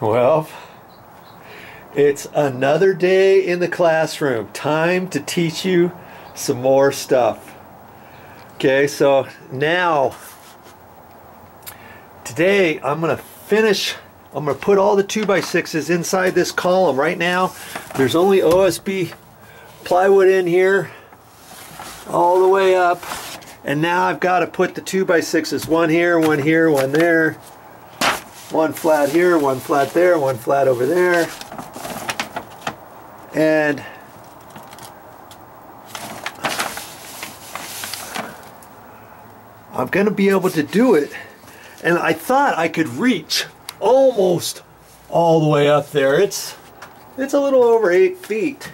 Well, it's another day in the classroom. Time to teach you some more stuff. Okay, so now, today I'm going to put all the 2x6s inside this column. Right now, there's only OSB plywood in here, all the way up. And now I've got to put the 2x6s, one here, one here, one there. One flat here, one flat there, one flat over there. And I'm going to be able to do it. And I thought I could reach almost all the way up there. It's a little over 8 feet.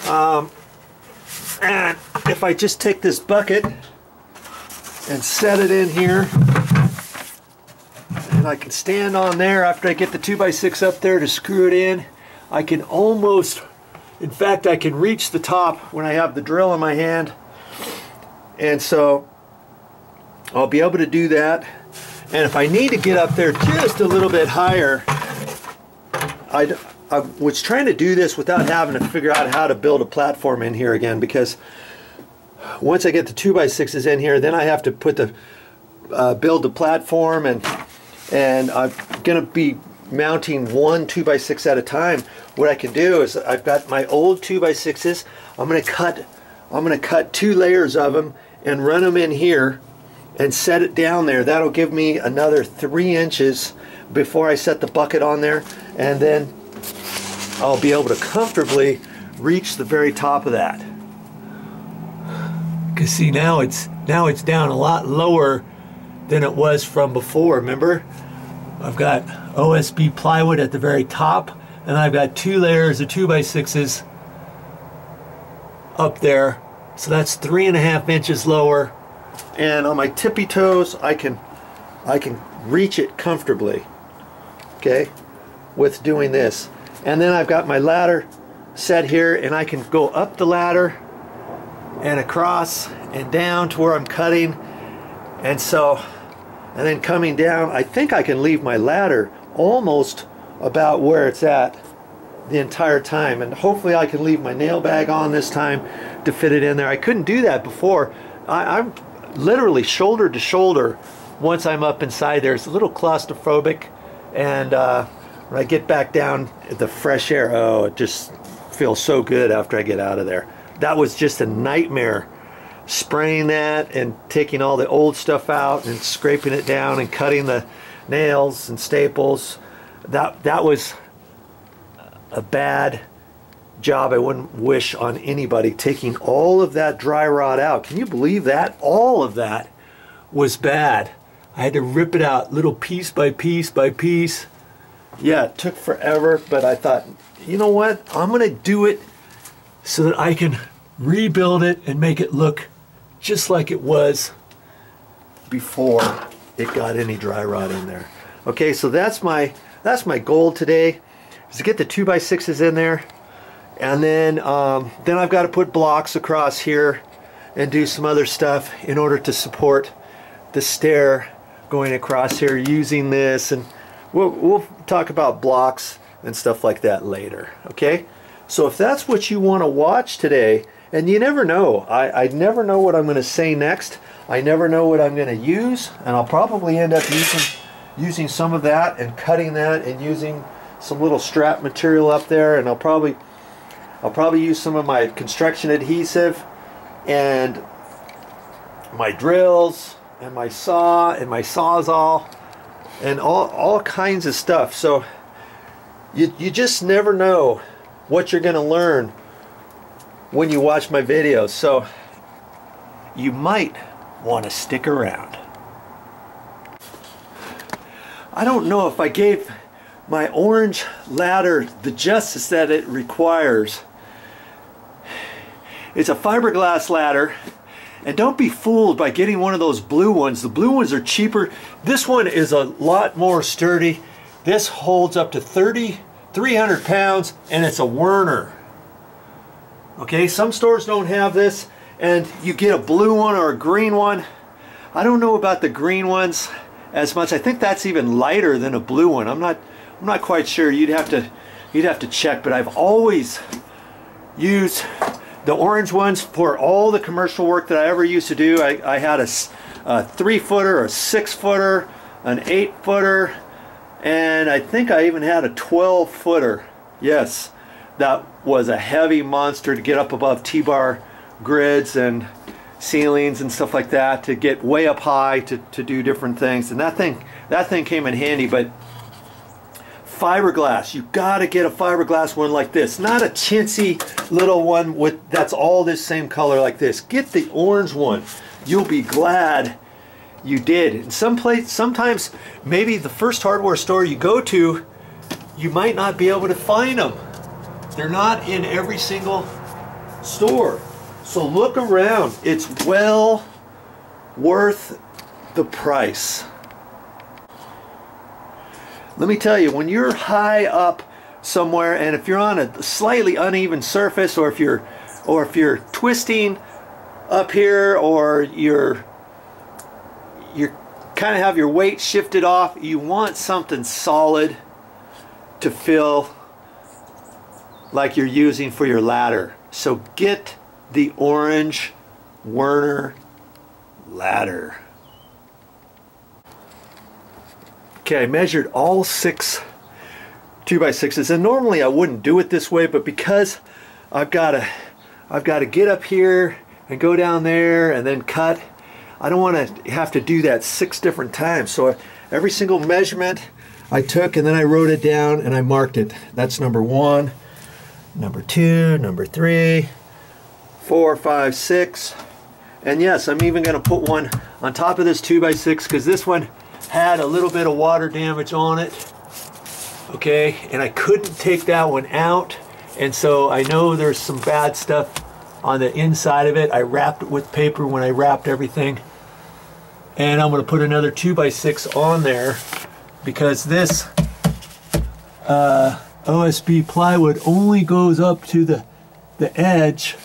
And if I just take this bucket and set it in here, and I can stand on there after I get the 2x6 up there to screw it in. I can almost, in fact, I can reach the top when I have the drill in my hand. And so I'll be able to do that. And if I need to get up there just a little bit higher, I was trying to do this without having to figure out how to build a platform in here again, because once I get the 2x6s in here, then I have to put the build the platform, and I'm going to be mounting one 2x6 at a time. What I can do is I've got my old 2x6s. I'm going to cut 2 layers of them and run them in here and set it down there. That'll give me another 3 inches before I set the bucket on there, and then I'll be able to comfortably reach the very top of that. Because see, now it's down a lot lower than it was from before. Remember, I've got OSB plywood at the very top, and I've got 2 layers of 2x6s up there, so that's 3.5 inches lower. And on my tippy toes, I can reach it comfortably, okay, with doing this. And then I've got my ladder set here, and I can go up the ladder and across and down to where I'm cutting. And then coming down, I think I can leave my ladder almost about where it's at the entire time. And hopefully I can leave my nail bag on this time to fit it in there. I couldn't do that before. I'm literally shoulder to shoulder once I'm up inside there. It's a little claustrophobic, and when I get back down, the fresh air, oh, it just feels so good after I get out of there. That was just a nightmare, spraying that and taking all the old stuff out and scraping it down and cutting the nails and staples. That was a bad job. I wouldn't wish on anybody, taking all of that dry rot out. Can you believe that? All of that was bad. I had to rip it out little piece by piece by piece. Yeah, it took forever, but I thought, you know what? I'm going to do it so that I can rebuild it and make it look just like it was before it got any dry rot in there. Okay, so that's my goal today, is to get the 2x6s in there, and then I've got to put blocks across here and do some other stuff in order to support the stair going across here using this, and we'll talk about blocks and stuff like that later. Okay, so if that's what you want to watch today, and you never know, I never know what I'm going to say next. I never know what I'm going to use, and I'll probably end up using some of that and cutting that and using some little strap material up there, and I'll probably use some of my construction adhesive and my drills and my saw and my sawzall and all kinds of stuff. So you just never know what you're going to learn when you watch my videos, so you might want to stick around. I don't know if I gave my orange ladder the justice that it requires. It's a fiberglass ladder, and don't be fooled by getting one of those blue ones. The blue ones are cheaper. This one is a lot more sturdy. This holds up to 300 pounds, and it's a Werner. Okay, some stores don't have this, and you get a blue one or a green one. I don't know about the green ones as much. I think that's even lighter than a blue one. I'm not not quite sure. You'd have to check, but I've always used the orange ones for all the commercial work that I ever used to do. I had a 3-footer, a 6-footer, an 8-footer, and I think I even had a 12-footer. Yes, that was a heavy monster to get up above T-bar grids and ceilings and stuff like that, to get way up high to do different things. And that thing came in handy. But fiberglass, you got to get a fiberglass one like this, not a chintzy little one that's all this same color like this. Get the orange one. You'll be glad you did. And sometimes maybe the first hardware store you go to, you might not be able to find them. They're not in every single store. So look around. It's well worth the price. Let me tell you, when you're high up somewhere, and if you're on a slightly uneven surface, or if you're twisting up here, or you're kind of have your weight shifted off, you want something solid to feel like you're using for your ladder. So get the orange Werner ladder. Okay, I measured all 6 2x6s, and normally I wouldn't do it this way, but because I've got to get up here and go down there and then cut, I don't want to have to do that 6 different times. So every single measurement I took, and then I wrote it down and I marked it. That's number 1, number 2, number 3, 4, 5, 6. And yes, I'm even going to put one on top of this 2x6 because this one had a little bit of water damage on it. Okay, and I couldn't take that one out, and so I know there's some bad stuff on the inside of it. I wrapped it with paper when I wrapped everything, and I'm going to put another 2x6 on there because this OSB plywood only goes up to the edge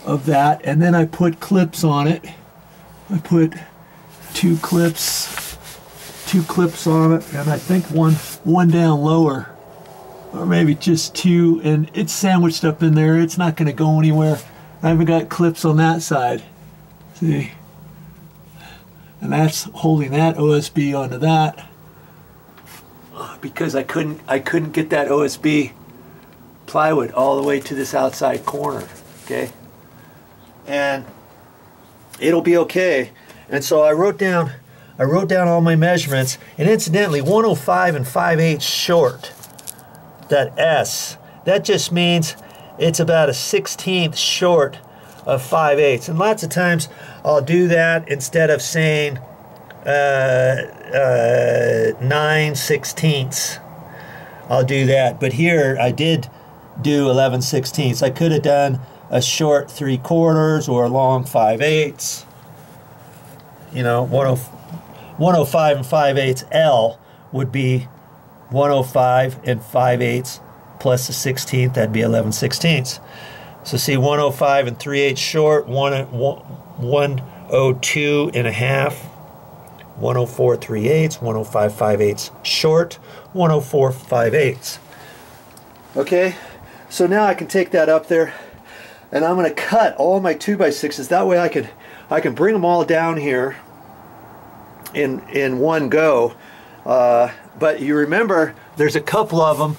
of that, and then I put clips on it. I put two clips on it, and I think one down lower, or maybe just 2, and it's sandwiched up in there. It's not going to go anywhere. I haven't got clips on that side. See? And that's holding that OSB onto that because I couldn't get that OSB plywood all the way to this outside corner. Okay? And it'll be okay. And so I wrote down all my measurements, and incidentally 105 and 5/8 short. That S, that just means it's about a 1/16 short of 5/8. And lots of times I'll do that instead of saying 9/16. I'll do that, but here I did do 11/16. I could have done a short 3/4 or a long 5/8. You know, 105 and 5/8 L would be 105 and 5/8 plus the 16th, that'd be 11/16. So see, 105 and 3/8 short, 102 and a half, 104 3/8, 105 5/8 short, 104 5/8. Okay, so now I can take that up there, and I'm going to cut all my 2x6s. That way I can bring them all down here in one go. But you remember, there's a couple of them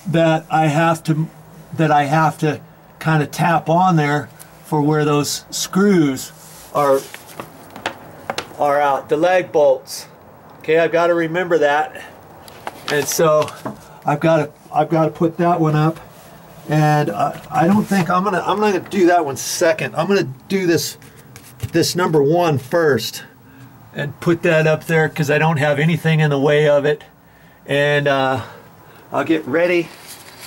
that I have to kind of tap on there for where those screws are out, the lag bolts. Okay, I've got to remember that, and so I've got to put that one up. And I don't think I'm gonna do that one second. I'm gonna do this number 1 first and put that up there because I don't have anything in the way of it. And I'll get ready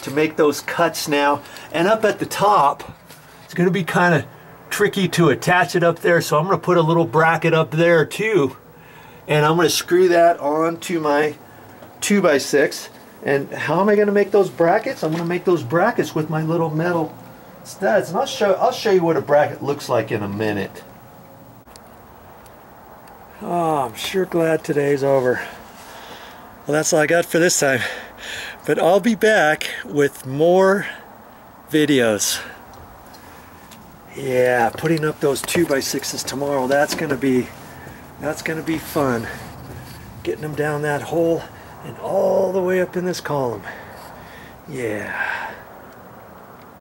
to make those cuts now. And up at the top, it's going to be kind of tricky to attach it up there, so I'm going to put a little bracket up there too. And I'm going to screw that onto my 2x6. And how am I going to make those brackets? I'm going to make those brackets with my little metal studs. And I'll show you what a bracket looks like in a minute. Oh, I'm sure glad today's over. Well, that's all I got for this time. But I'll be back with more videos. Yeah, putting up those 2x6s tomorrow, that's gonna be fun. Getting them down that hole and all the way up in this column. Yeah.